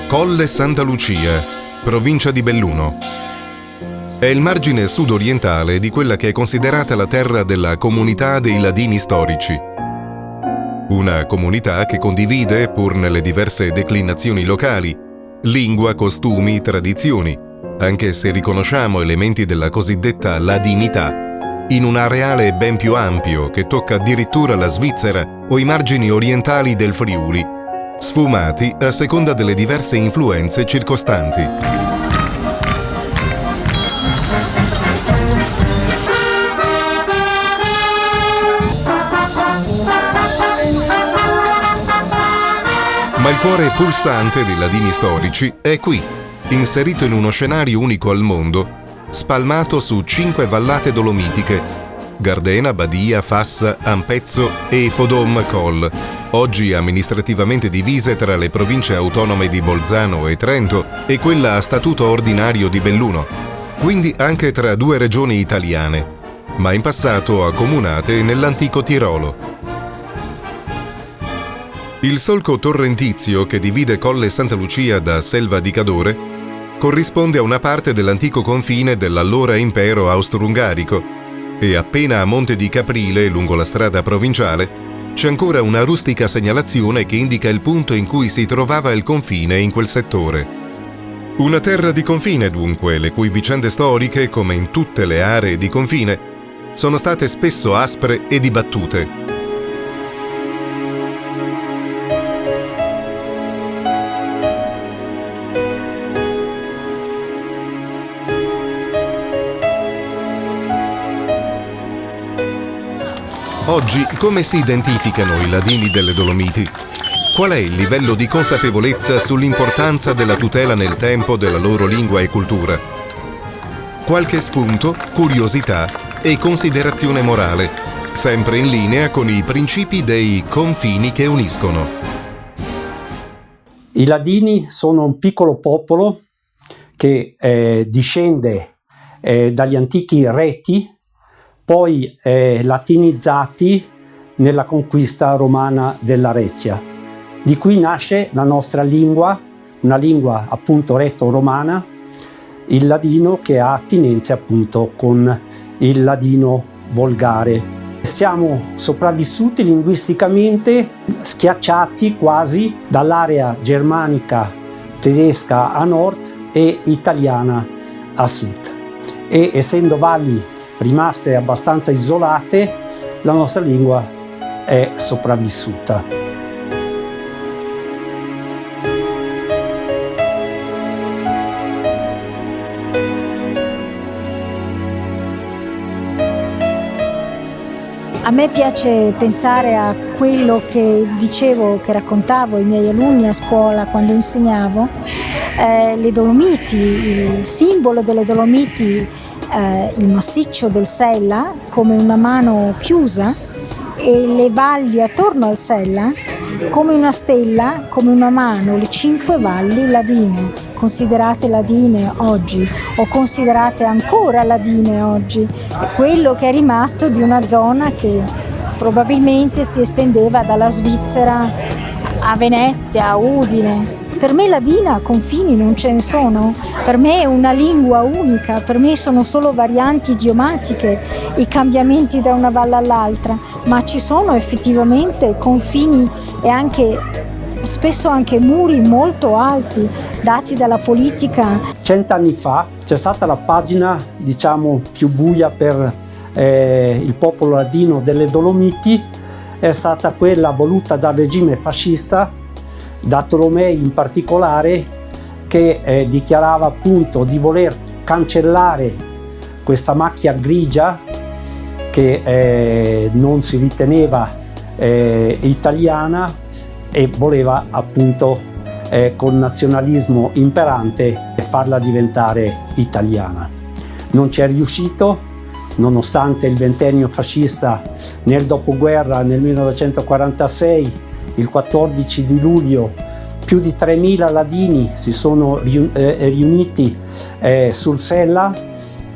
Colle Santa Lucia, provincia di Belluno. È il margine sud-orientale di quella che è considerata la terra della comunità dei Ladini storici. Una comunità che condivide, pur nelle diverse declinazioni locali, lingua, costumi, tradizioni, anche se riconosciamo elementi della cosiddetta ladinità, in un areale ben più ampio che tocca addirittura la Svizzera o i margini orientali del Friuli, sfumati a seconda delle diverse influenze circostanti. Ma il cuore pulsante dei Ladini storici è qui, inserito in uno scenario unico al mondo, spalmato su 5 vallate dolomitiche: Gardena, Badia, Fassa, Ampezzo e Fodom Col, oggi amministrativamente divise tra le province autonome di Bolzano e Trento e quella a statuto ordinario di Belluno, quindi anche tra 2 regioni italiane, ma in passato accomunate nell'antico Tirolo. Il solco torrentizio che divide Colle Santa Lucia da Selva di Cadore corrisponde a una parte dell'antico confine dell'allora impero austro-ungarico, e appena a Monte di Caprile, lungo la strada provinciale, c'è ancora una rustica segnalazione che indica il punto in cui si trovava il confine in quel settore. Una terra di confine, dunque, le cui vicende storiche, come in tutte le aree di confine, sono state spesso aspre e dibattute. Oggi, come si identificano i Ladini delle Dolomiti? Qual è il livello di consapevolezza sull'importanza della tutela nel tempo della loro lingua e cultura? Qualche spunto, curiosità e considerazione morale, sempre in linea con i principi dei confini che uniscono. I Ladini sono un piccolo popolo che discende dagli antichi Reti, poi latinizzati nella conquista romana dell'Aretia. Di qui nasce la nostra lingua, una lingua appunto reto-romana, il ladino, che ha attinenze appunto con il ladino volgare. Siamo sopravvissuti linguisticamente, schiacciati quasi dall'area germanica tedesca a nord e italiana a sud. E essendo valli rimaste abbastanza isolate, la nostra lingua è sopravvissuta. A me piace pensare a quello che dicevo, che raccontavo ai miei alunni a scuola quando insegnavo, le Dolomiti, il simbolo delle Dolomiti, il massiccio del Sella come una mano chiusa e le valli attorno al Sella come una stella, come una mano, le 5 valli ladine, considerate ladine oggi o considerate ancora ladine oggi, è quello che è rimasto di una zona che probabilmente si estendeva dalla Svizzera a Venezia, a Udine. Per me ladina confini non ce ne sono, per me è una lingua unica, per me sono solo varianti idiomatiche, i cambiamenti da una valle all'altra, ma ci sono effettivamente confini e anche spesso anche muri molto alti dati dalla politica. 100 anni fa c'è stata la pagina, diciamo, più buia per il popolo ladino delle Dolomiti, è stata quella voluta dal regime fascista, da Tolomei in particolare, che dichiarava appunto di voler cancellare questa macchia grigia che non si riteneva italiana e voleva appunto col nazionalismo imperante farla diventare italiana. Non ci è riuscito, nonostante il ventennio fascista nel dopoguerra, nel 1946, il 14 di luglio più di 3.000 ladini si sono riuniti sul Sella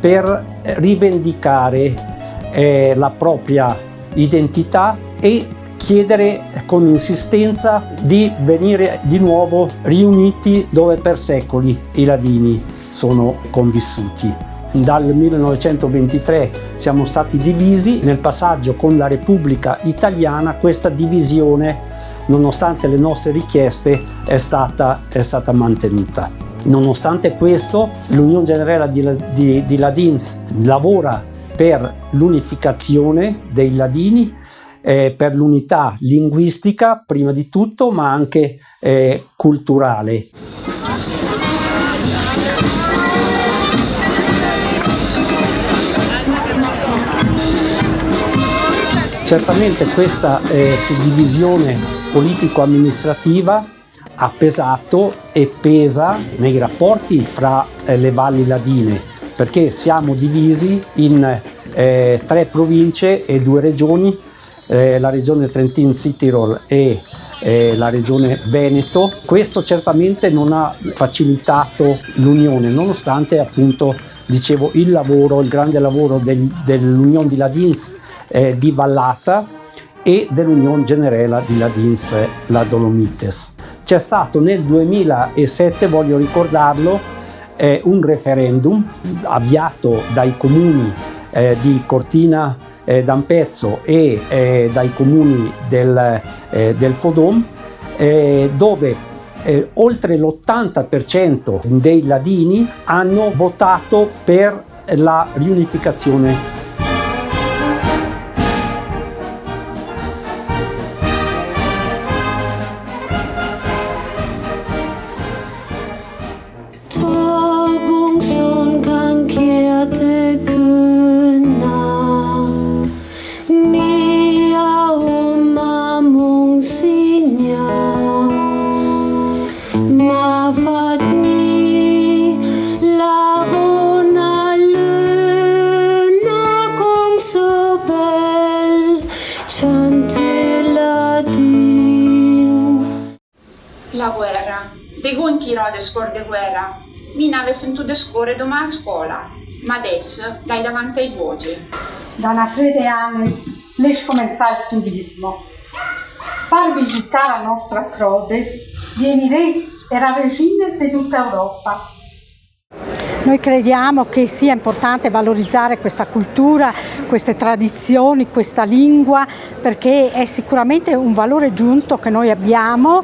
per rivendicare la propria identità e chiedere con insistenza di venire di nuovo riuniti dove per secoli i ladini sono convissuti. Dal 1923 siamo stati divisi, nel passaggio con la Repubblica Italiana questa divisione, nonostante le nostre richieste, è stata mantenuta. Nonostante questo, l'Unione Generale di Ladins lavora per l'unificazione dei ladini, per l'unità linguistica prima di tutto, ma anche culturale. Certamente questa suddivisione politico-amministrativa ha pesato e pesa nei rapporti fra le valli ladine, perché siamo divisi in 3 province e 2 regioni, la regione Trentin-Südtirol e la regione Veneto. Questo certamente non ha facilitato l'unione, nonostante appunto, dicevo, il grande lavoro dell'Unione di Ladins di Vallata e dell'Unione Generale di Ladins La Dolomites. C'è stato nel 2007, voglio ricordarlo, un referendum avviato dai comuni di Cortina d'Ampezzo e dai comuni del Fodom, dove oltre l'80% dei ladini hanno votato per la riunificazione. La guerra. De gontirò de scor de guerra. Mi n'ave sentito score domani a scuola, ma adesso l'hai davanti ai voci. Da una fede annes, lei comenzò il turismo. Per visitare la nostra Crodes, vienireis era regines di tutta Europa. Noi crediamo che sia importante valorizzare questa cultura, queste tradizioni, questa lingua, perché è sicuramente un valore aggiunto che noi abbiamo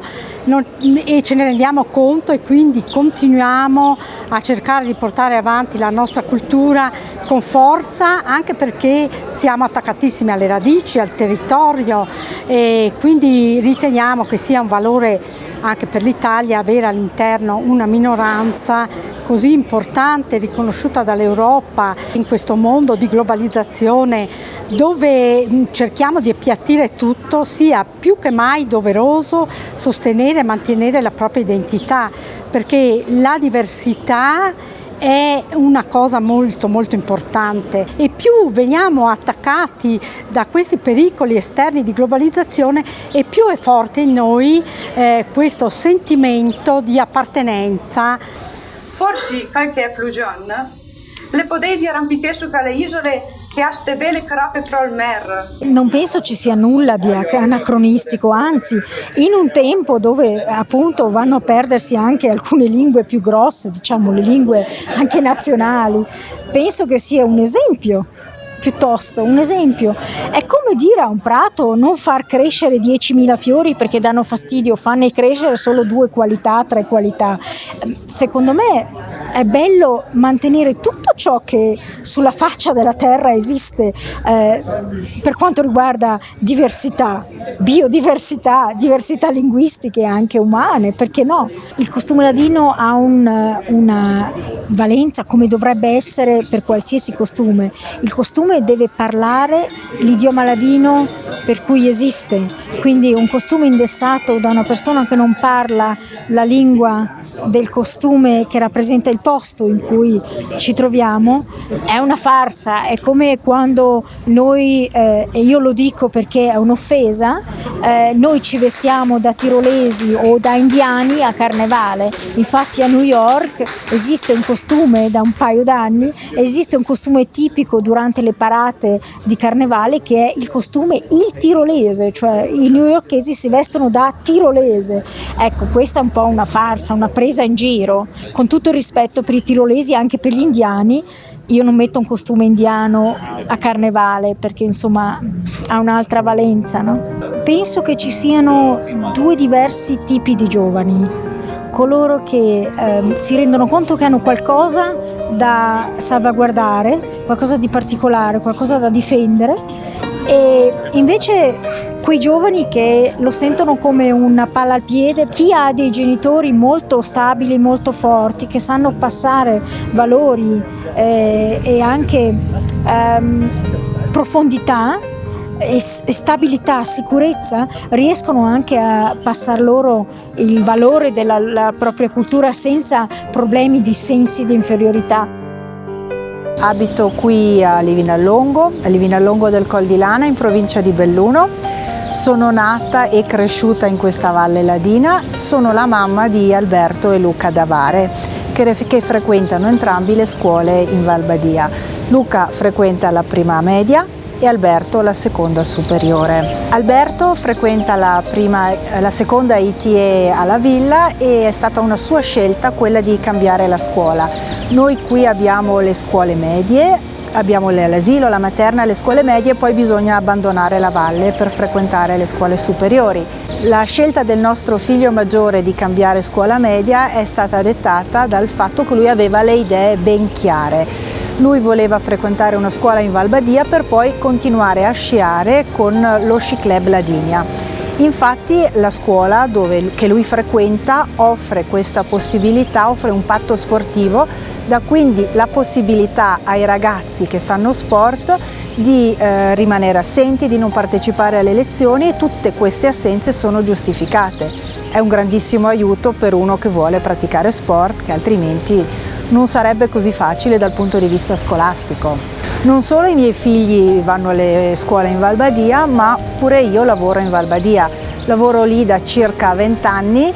e ce ne rendiamo conto, e quindi continuiamo a cercare di portare avanti la nostra cultura con forza, anche perché siamo attaccatissimi alle radici, al territorio, e quindi riteniamo che sia un valore anche per l'Italia avere all'interno una minoranza così importante, riconosciuta dall'Europa in questo mondo di globalizzazione dove cerchiamo di appiattire tutto. Sia più che mai doveroso sostenere e mantenere la propria identità, perché la diversità è una cosa molto molto importante, e più veniamo attaccati da questi pericoli esterni di globalizzazione e più è forte in noi questo sentimento di appartenenza. Forse qualche plugion le potesi arrampicare su le isole che ha ste belle crape pro il mer. Non penso ci sia nulla di anacronistico, anzi, in un tempo dove appunto vanno a perdersi anche alcune lingue più grosse, diciamo le lingue anche nazionali, penso che sia un esempio. Piuttosto un esempio è come dire a un prato non far crescere 10.000 fiori perché danno fastidio, fanne crescere solo 2 qualità, 3 qualità. Secondo me è bello mantenere tutto ciò che sulla faccia della terra esiste per quanto riguarda diversità, biodiversità, diversità linguistiche e anche umane, perché no? Il costume ladino ha una valenza, come dovrebbe essere per qualsiasi costume. Il costume deve parlare l'idioma ladino per cui esiste, quindi un costume indossato da una persona che non parla la lingua del costume che rappresenta il posto in cui ci troviamo è una farsa. È come quando noi, e io lo dico perché è un'offesa, noi ci vestiamo da tirolesi o da indiani a carnevale. Infatti a New York esiste un costume da un paio d'anni, esiste un costume tipico durante le parate di carnevale che è il costume il tirolese, cioè i newyorkesi si vestono da tirolese. Ecco, questa è un po' una farsa, una presa in giro. Con tutto il rispetto per i tirolesi e anche per gli indiani, io non metto un costume indiano a carnevale perché insomma ha un'altra valenza, no? Penso che ci siano due diversi tipi di giovani: coloro che si rendono conto che hanno qualcosa da salvaguardare, qualcosa di particolare, qualcosa da difendere, e invece quei giovani che lo sentono come una palla al piede. Chi ha dei genitori molto stabili, molto forti, che sanno passare valori e anche profondità e stabilità, sicurezza, riescono anche a passar loro il valore della propria cultura senza problemi di sensi di inferiorità. Abito qui a Livinallongo del Col di Lana, in provincia di Belluno. Sono nata e cresciuta in questa Valle Ladina. Sono la mamma di Alberto e Luca Davare, che frequentano entrambi le scuole in Val Badia. Luca frequenta la prima media e Alberto la seconda superiore. Alberto frequenta la seconda ITE alla Villa e è stata una sua scelta quella di cambiare la scuola. Noi qui abbiamo le scuole medie, abbiamo l'asilo, la materna, le scuole medie, poi bisogna abbandonare la valle per frequentare le scuole superiori. La scelta del nostro figlio maggiore di cambiare scuola media è stata dettata dal fatto che lui aveva le idee ben chiare. Lui voleva frequentare una scuola in Val Badia per poi continuare a sciare con lo Sci Club Ladinia. Infatti la scuola che lui frequenta offre questa possibilità, offre un patto sportivo, dà quindi la possibilità ai ragazzi che fanno sport di rimanere assenti, di non partecipare alle lezioni, e tutte queste assenze sono giustificate. È un grandissimo aiuto per uno che vuole praticare sport, che altrimenti non sarebbe così facile dal punto di vista scolastico. Non solo i miei figli vanno alle scuole in Val Badia, ma pure io lavoro in Val Badia. Lavoro lì da circa 20 anni.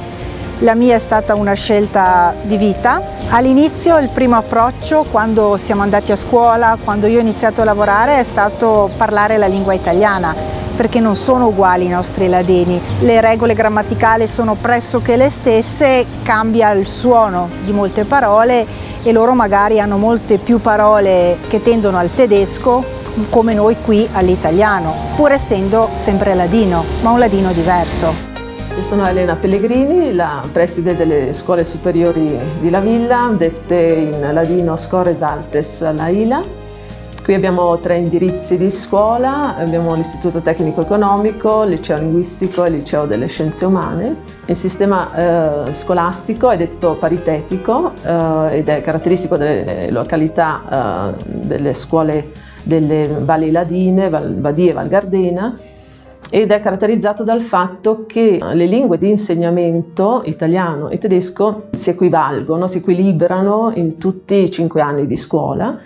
La mia è stata una scelta di vita. All'inizio il primo approccio, quando siamo andati a scuola, quando io ho iniziato a lavorare, è stato parlare la lingua italiana, perché non sono uguali i nostri ladini. Le regole grammaticali sono pressoché le stesse, cambia il suono di molte parole e loro magari hanno molte più parole che tendono al tedesco, come noi qui all'italiano, pur essendo sempre ladino, ma un ladino diverso. Io sono Elena Pellegrini, la preside delle scuole superiori di La Villa, dette in ladino Scores Altes La Ila. Qui abbiamo 3 indirizzi di scuola: abbiamo l'Istituto Tecnico Economico, il Liceo Linguistico e il Liceo delle Scienze Umane. Il sistema scolastico è detto paritetico ed è caratteristico delle località delle scuole delle Valli Ladine, Val Badia e Val Gardena, ed è caratterizzato dal fatto che le lingue di insegnamento, italiano e tedesco, si equivalgono, si equilibrano in tutti i 5 anni di scuola.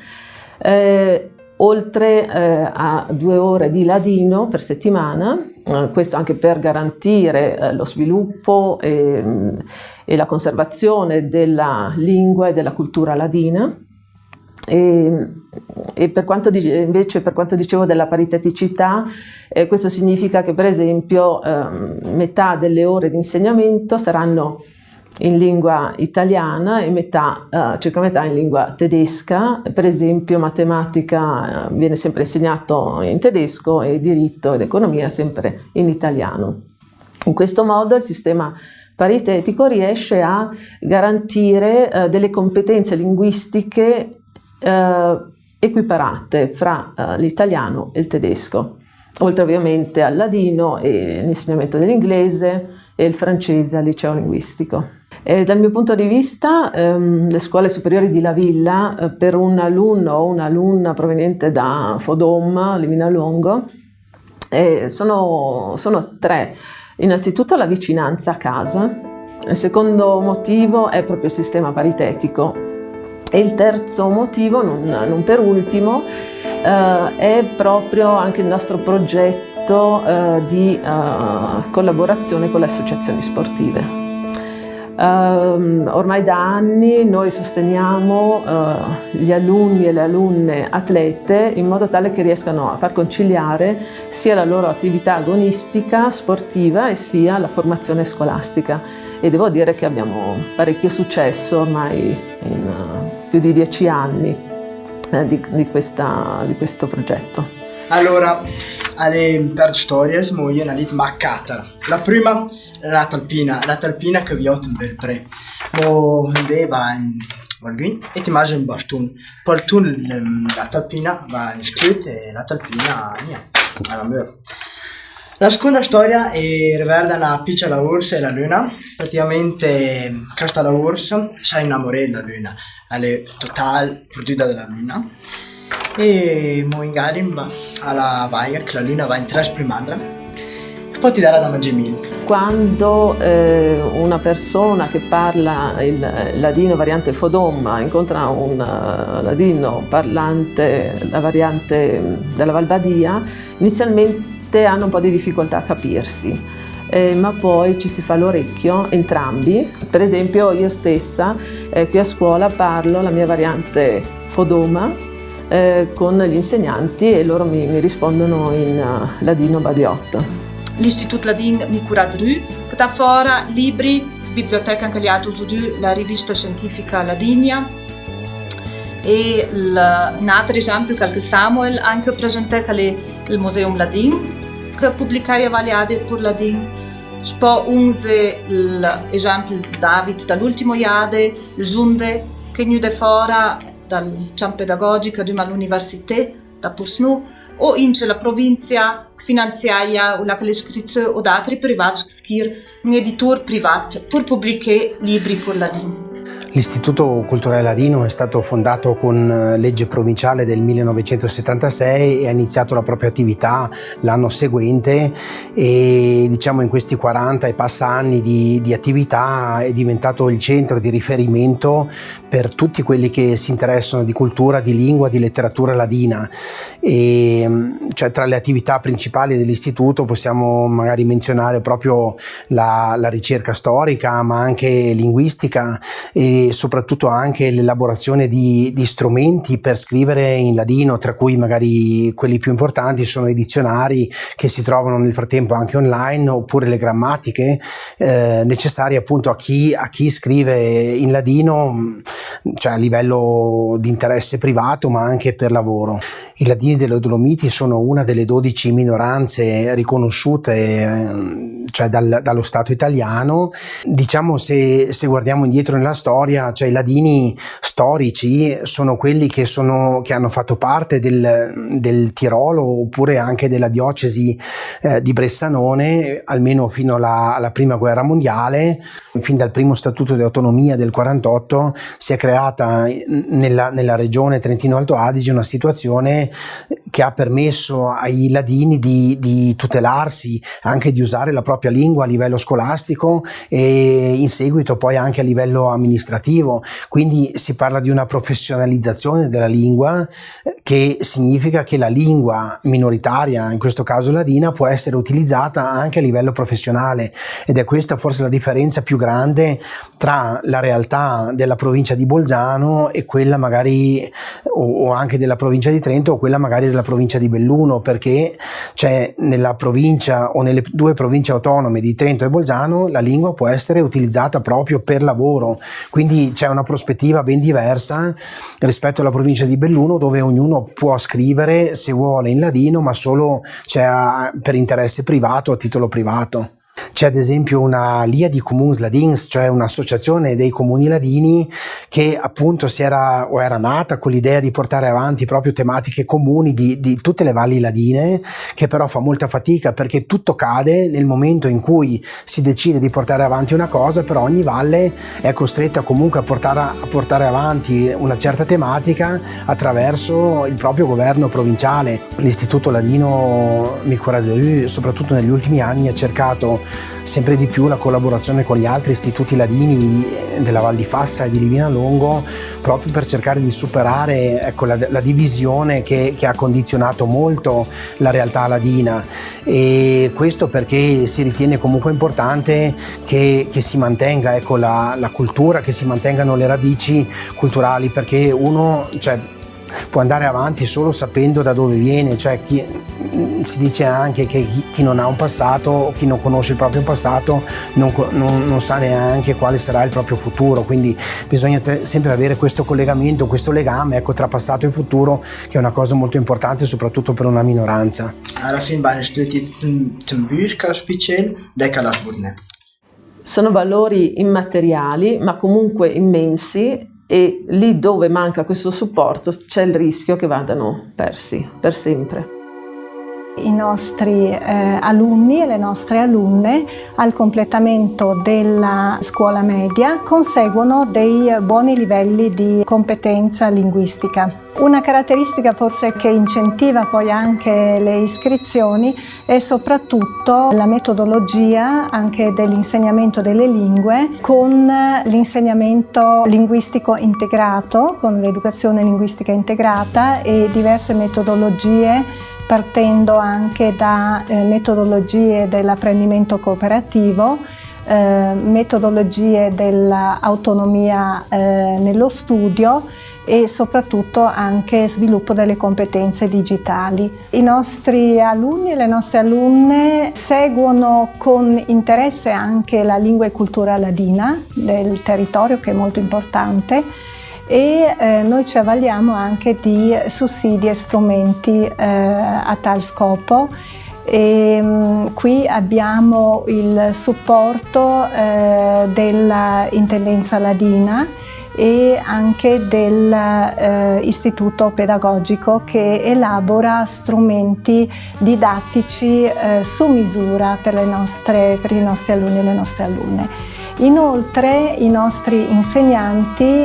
Oltre a 2 ore di ladino per settimana, questo anche per garantire lo sviluppo e la conservazione della lingua e della cultura ladina. E per quanto dicevo della pariteticità, questo significa che per esempio metà delle ore di insegnamento saranno in lingua italiana e circa metà in lingua tedesca. Per esempio matematica viene sempre insegnato in tedesco e diritto ed economia sempre in italiano. In questo modo il sistema paritetico riesce a garantire delle competenze linguistiche equiparate fra l'italiano e il tedesco, oltre ovviamente al ladino e l'insegnamento dell'inglese e il francese al liceo linguistico. Dal mio punto di vista, le scuole superiori di La Villa, per un alunno o un'alunna proveniente da Fodom, Livinallongo, sono 3. Innanzitutto la vicinanza a casa, Il secondo motivo è proprio il sistema paritetico. E il terzo motivo, non per ultimo, è proprio anche il nostro progetto di collaborazione con le associazioni sportive. Ormai da anni noi sosteniamo gli alunni e le alunne atlete in modo tale che riescano a far conciliare sia la loro attività agonistica sportiva e sia la formazione scolastica, e devo dire che abbiamo parecchio successo ormai in più di 10 anni di questo progetto. Allora, alle per storie io una lit ma Qatar. La prima la talpina che vi ho in pre. Mo va in Volgin e ti immagini in bastun. Poi tu la talpina va in scritta e la talpina alla mur. La seconda storia riguarda una piccola ursa e la luna. Praticamente questa la ursa si innamora della luna. È total prodotta dalla luna. E mo in Galim alla Weiger che la luna va in tre primandra e poi ti dà da mangiare. Quando una persona che parla il ladino variante Fodom incontra un ladino parlante la variante della Valbadia, inizialmente hanno un po' di difficoltà a capirsi, ma poi ci si fa l'orecchio entrambi. Per esempio io stessa qui a scuola parlo la mia variante Fodoma con gli insegnanti e loro mi rispondono in ladino badiot. L'Istituto Ladin mi cura Dru, che da fuori libri, biblioteca anche gli altri, la rivista scientifica Ladinia e un altro esempio che il Samuel anche presenta che è il Museum Ladin, che pubblica varie per Ladin. Poi unse l'esempio di David dall'ultimo iade, il Giunde, che nu de fora dal campo pedagogico di all'università da Pursnu o in la provincia finanziaria o la iscrizione o da altri privati che un editore privato per pubblicare libri per ladini. L'Istituto Culturale Ladino è stato fondato con legge provinciale del 1976 e ha iniziato la propria attività l'anno seguente e diciamo in questi 40 e passa anni di attività è diventato il centro di riferimento per tutti quelli che si interessano di cultura, di lingua, di letteratura ladina. E cioè, tra le attività principali dell'istituto possiamo magari menzionare proprio la ricerca storica ma anche linguistica e soprattutto anche l'elaborazione di strumenti per scrivere in ladino, tra cui magari quelli più importanti sono i dizionari che si trovano nel frattempo anche online, oppure le grammatiche necessarie appunto a chi scrive in ladino, cioè a livello di interesse privato ma anche per lavoro. I ladini delle Dolomiti sono una delle 12 minoranze riconosciute cioè dallo Stato italiano. Diciamo se guardiamo indietro nella storia, cioè i ladini storici sono quelli che hanno fatto parte del Tirolo oppure anche della diocesi di Bressanone almeno fino alla prima guerra mondiale. Fin dal primo statuto di autonomia del 48 si è creata nella regione Trentino-Alto Adige una situazione che ha permesso ai ladini di tutelarsi, anche di usare la propria lingua a livello scolastico e in seguito poi anche a livello amministrativo. Quindi si parla di una professionalizzazione della lingua, che significa che la lingua minoritaria, in questo caso ladina, può essere utilizzata anche a livello professionale, ed è questa forse la differenza più grande tra la realtà della provincia di Bolzano e quella magari o anche della provincia di Trento o quella magari della provincia di Belluno, perché c'è nella provincia o nelle due province autonome di Trento e Bolzano la lingua può essere utilizzata proprio per lavoro, quindi c'è una prospettiva ben diversa rispetto alla provincia di Belluno, dove ognuno può scrivere se vuole in ladino ma solo per interesse privato, a titolo privato. C'è ad esempio una Lia di Comuns Ladins, cioè un'associazione dei comuni ladini che appunto era nata con l'idea di portare avanti proprio tematiche comuni di tutte le valli ladine, che però fa molta fatica perché tutto cade nel momento in cui si decide di portare avanti una cosa, però ogni valle è costretta comunque a portare avanti una certa tematica attraverso il proprio governo provinciale. L'Istituto Ladino Micura de Rue, soprattutto negli ultimi anni, ha cercato sempre di più la collaborazione con gli altri istituti ladini della Val di Fassa e di Livinallongo, proprio per cercare di superare, ecco, la divisione che ha condizionato molto la realtà ladina, e questo perché si ritiene comunque importante che si mantenga, ecco, la cultura, che si mantengano le radici culturali, perché uno, cioè, può andare avanti solo sapendo da dove viene, cioè si dice anche che chi non ha un passato, chi non conosce il proprio passato, non sa neanche quale sarà il proprio futuro, quindi bisogna sempre avere questo collegamento, questo legame, ecco, tra passato e futuro, che è una cosa molto importante soprattutto per una minoranza. Alla fine va Sono valori immateriali ma comunque immensi, e lì dove manca questo supporto c'è il rischio che vadano persi per sempre. I nostri alunni e le nostre alunne al completamento della scuola media conseguono dei buoni livelli di competenza linguistica. Una caratteristica forse che incentiva poi anche le iscrizioni è soprattutto la metodologia anche dell'insegnamento delle lingue, con l'insegnamento linguistico integrato, con l'educazione linguistica integrata e diverse metodologie, partendo anche da metodologie dell'apprendimento cooperativo, metodologie dell'autonomia nello studio e soprattutto anche sviluppo delle competenze digitali. I nostri alunni e le nostre alunne seguono con interesse anche la lingua e cultura ladina del territorio, che è molto importante, e noi ci avvaliamo anche di sussidi e strumenti a tal scopo. Qui abbiamo il supporto dell'Intendenza Ladina e anche dell'Istituto Pedagogico, che elabora strumenti didattici su misura per i nostri alunni e le nostre alunne. Inoltre i nostri insegnanti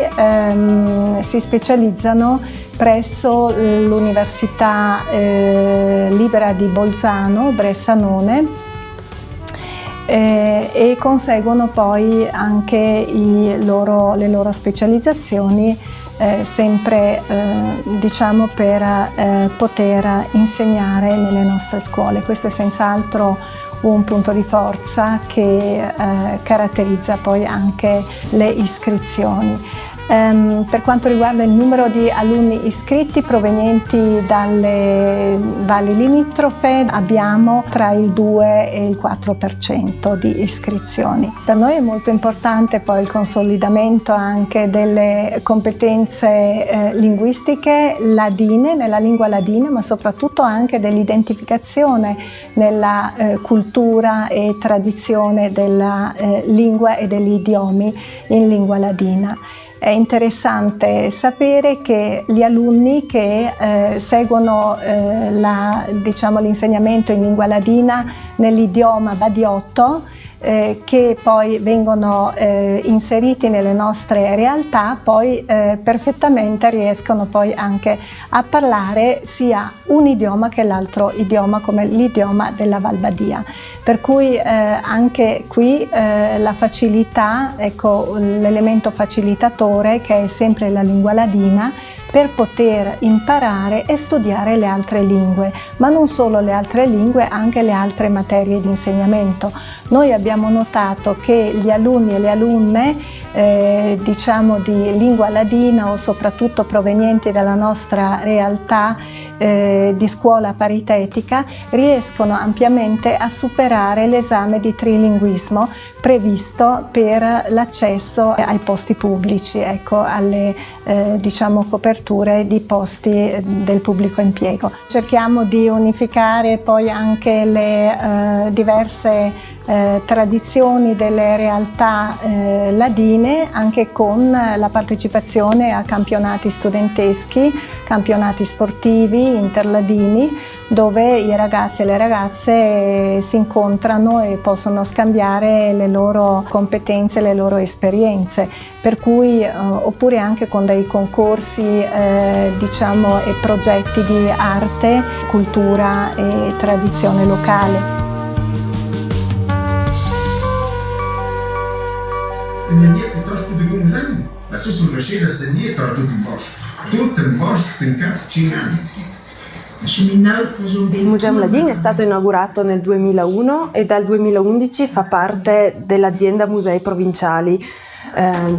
si specializzano presso l'Università Libera di Bolzano, Bressanone, e conseguono poi anche le loro specializzazioni sempre diciamo per poter insegnare nelle nostre scuole. Questo è senz'altro un punto di forza che caratterizza poi anche le iscrizioni. Per quanto riguarda il numero di alunni iscritti provenienti dalle valli limitrofe, abbiamo tra il 2 e il 4% di iscrizioni. Per noi è molto importante poi il consolidamento anche delle competenze linguistiche ladine, nella lingua ladina, ma soprattutto anche dell'identificazione nella cultura e tradizione della lingua e degli idiomi in lingua ladina. È interessante sapere che gli alunni che seguono l'insegnamento in lingua ladina nell'idioma badiotto, che poi vengono inseriti nelle nostre realtà, poi perfettamente riescono poi anche a parlare sia un idioma che l'altro idioma, come l'idioma della Val Badia. Per cui anche qui la facilità, ecco, l'elemento facilitatore, che è sempre la lingua ladina, per poter imparare e studiare le altre lingue, ma non solo le altre lingue, anche le altre materie di insegnamento. Noi abbiamo notato che gli alunni e le alunne diciamo di lingua ladina, o soprattutto provenienti dalla nostra realtà di scuola paritetica, riescono ampiamente a superare l'esame di trilinguismo previsto per l'accesso ai posti pubblici, ecco, alle diciamo coperture di posti del pubblico impiego. Cerchiamo di unificare poi anche le diverse tradizioni delle realtà ladine, anche con la partecipazione a campionati studenteschi, campionati sportivi interladini, dove i ragazzi e le ragazze si incontrano e possono scambiare le loro competenze, le loro esperienze, per cui oppure anche con dei concorsi diciamo e progetti di arte, cultura e tradizione locale. Adesso sono scesa a sedere per tutto il bosco in Cinani. Il Museo Mladin è stato inaugurato nel 2001 e dal 2011 fa parte dell'azienda Musei Provinciali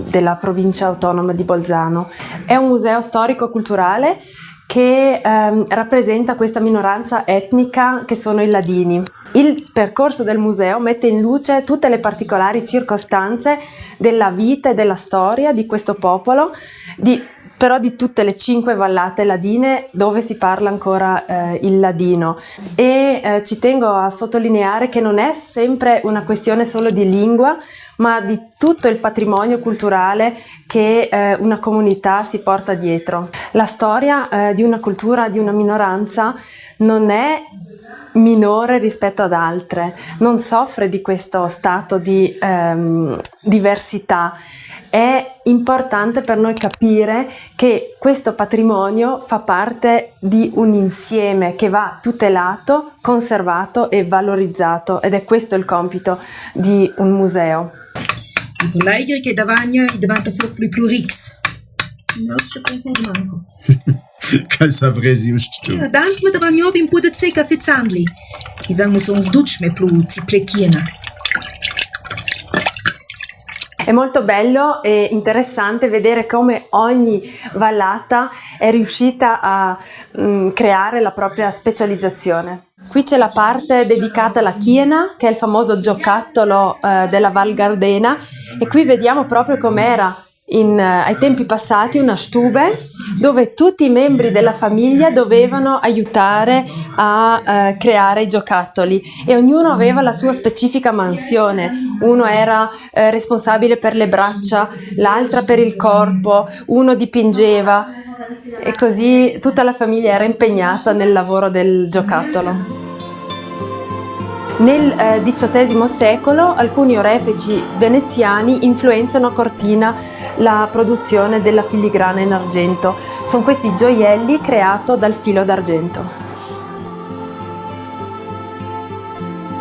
della provincia autonoma di Bolzano. È un museo storico-culturale che rappresenta questa minoranza etnica che sono i ladini. Il percorso del museo mette in luce tutte le particolari circostanze della vita e della storia di questo popolo, però di tutte le 5 vallate ladine dove si parla ancora il ladino. E ci tengo a sottolineare che non è sempre una questione solo di lingua, ma di tutto il patrimonio culturale che una comunità si porta dietro. La storia di una cultura, di una minoranza, non è minore rispetto ad altre, non soffre di questo stato di diversità. È importante per noi capire che questo patrimonio fa parte di un insieme che va tutelato, conservato e valorizzato, ed è questo il compito di un museo. L'Aigri che davagna diventa più ricco. Non sto pensando manco. Che sapresi tu? Dant me davagnovi un po' di secca fezzandli. I sanno sono sducme più ziplecchiena. È molto bello e interessante vedere come ogni vallata è riuscita a creare la propria specializzazione. Qui c'è la parte dedicata alla chiena, che è il famoso giocattolo della Val Gardena, e qui vediamo proprio com'era ai tempi passati una stube dove tutti i membri della famiglia dovevano aiutare a creare i giocattoli, e ognuno aveva la sua specifica mansione. Uno era responsabile per le braccia, l'altra per il corpo, uno dipingeva, e così tutta la famiglia era impegnata nel lavoro del giocattolo. Nel XVIII secolo alcuni orefici veneziani influenzano a Cortina la produzione della filigrana in argento. Sono questi gioielli creati dal filo d'argento.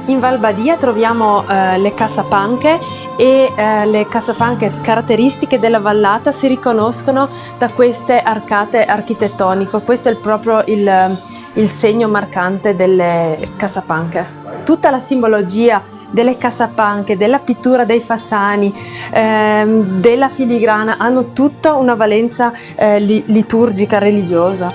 In Val Badia troviamo le cassapanche, e le cassapanche caratteristiche della vallata si riconoscono da queste arcate architettoniche. Questo è proprio il segno marcante delle cassapanche. Tutta la simbologia delle cassapanche, della pittura dei fassani, della filigrana hanno tutta una valenza liturgica, religiosa.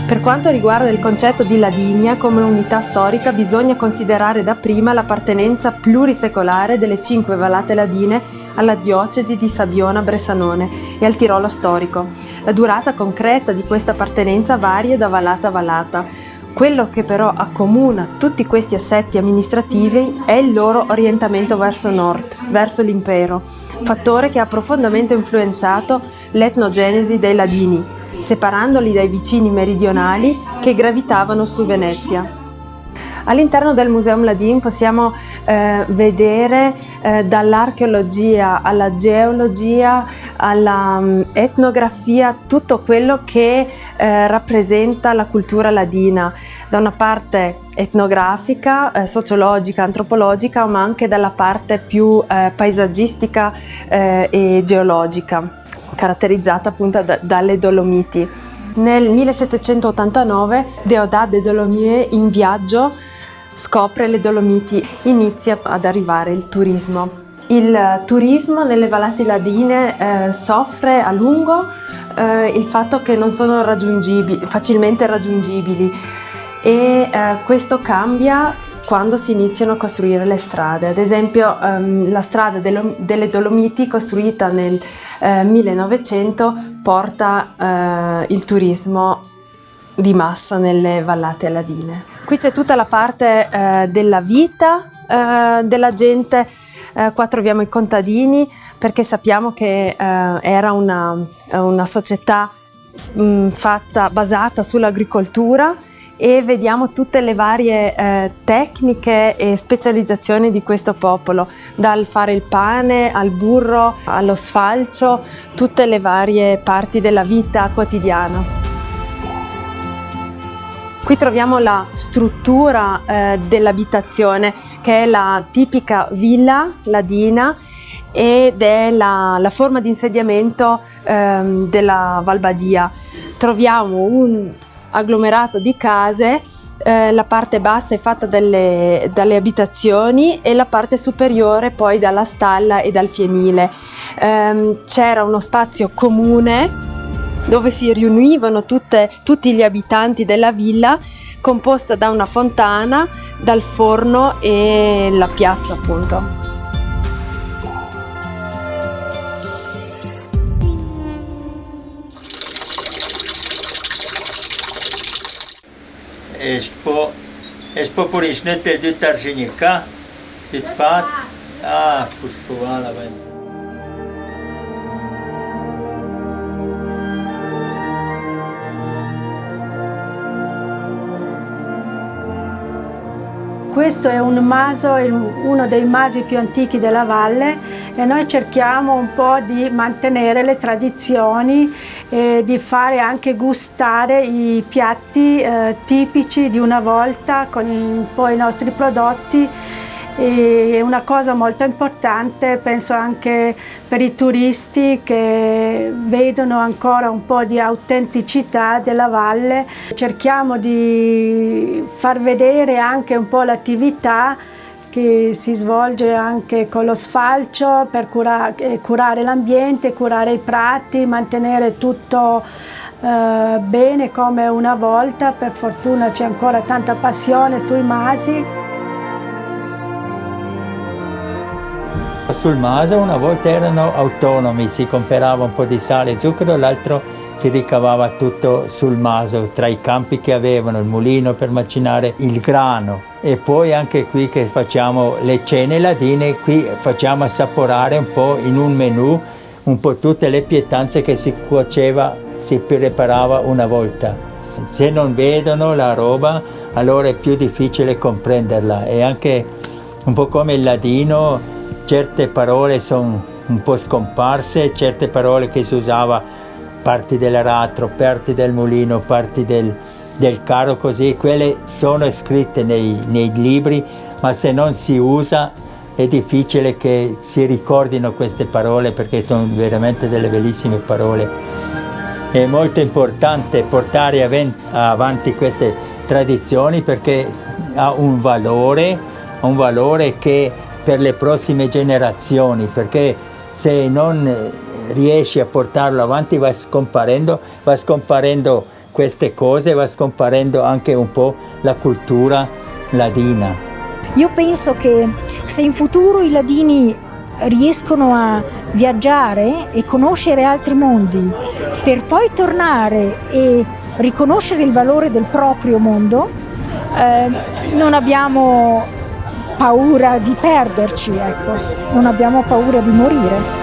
Per quanto riguarda il concetto di Ladigna come unità storica, bisogna considerare dapprima l'appartenenza plurisecolare delle 5 vallate ladine alla diocesi di Sabiona-Bressanone e al Tirolo storico. La durata concreta di questa appartenenza varia da vallata a vallata. Quello che però accomuna tutti questi assetti amministrativi è il loro orientamento verso nord, verso l'impero, fattore che ha profondamente influenzato l'etnogenesi dei Ladini, separandoli dai vicini meridionali che gravitavano su Venezia. All'interno del Museo Mladin possiamo vedere dall'archeologia alla geologia alla etnografia tutto quello che rappresenta la cultura ladina, da una parte etnografica, sociologica, antropologica, ma anche dalla parte più paesaggistica e geologica, caratterizzata appunto dalle Dolomiti. Nel 1789 Déodat des Dolomieu, in viaggio, scopre le Dolomiti, inizia ad arrivare il turismo. Il turismo nelle vallate ladine soffre a lungo il fatto che non sono facilmente raggiungibili, e questo cambia quando si iniziano a costruire le strade. Ad esempio la strada delle Dolomiti, costruita nel 1900, porta il turismo di massa nelle vallate ladine. Qui c'è tutta la parte della vita della gente. Qua troviamo i contadini, perché sappiamo che era una società basata sull'agricoltura, e vediamo tutte le varie tecniche e specializzazioni di questo popolo, dal fare il pane al burro, allo sfalcio, tutte le varie parti della vita quotidiana. Qui troviamo la struttura dell'abitazione, che è la tipica villa ladina, ed è la forma di insediamento della Val Badia. Troviamo un agglomerato di case, la parte bassa è fatta dalle abitazioni e la parte superiore poi dalla stalla e dal fienile. C'era uno spazio comune dove si riunivano tutti gli abitanti della villa, composta da una fontana, dal forno e la piazza, appunto. Espo porisnete dit arsenica, dit fat, puspovala ven. Questo è un maso, uno dei masi più antichi della valle, e noi cerchiamo un po' di mantenere le tradizioni e di fare anche gustare i piatti tipici di una volta con un po' i nostri prodotti. E una cosa molto importante, penso anche per i turisti che vedono ancora un po' di autenticità della valle, cerchiamo di far vedere anche un po' l'attività che si svolge anche con lo sfalcio per curare l'ambiente, curare i prati, mantenere tutto bene come una volta. Per fortuna c'è ancora tanta passione sui masi. Sul maso una volta erano autonomi, si comprava un po' di sale e zucchero, l'altro si ricavava tutto sul maso, tra i campi che avevano, il mulino per macinare il grano. E poi anche qui che facciamo le cene ladine, qui facciamo assaporare un po' in un menù un po' tutte le pietanze che si cuoceva, si preparava una volta. Se non vedono la roba, allora è più difficile comprenderla. E anche un po' come il ladino, certe parole sono un po' scomparse, certe parole che si usava, parti dell'aratro, parti del mulino, parti del carro, così, quelle sono scritte nei libri, ma se non si usa è difficile che si ricordino queste parole, perché sono veramente delle bellissime parole. È molto importante portare avanti queste tradizioni, perché ha un valore che per le prossime generazioni, perché se non riesci a portarlo avanti va scomparendo queste cose, va scomparendo anche un po' la cultura ladina. Io penso che se in futuro i ladini riescono a viaggiare e conoscere altri mondi per poi tornare e riconoscere il valore del proprio mondo, non abbiamo paura di perderci, ecco, non abbiamo paura di morire.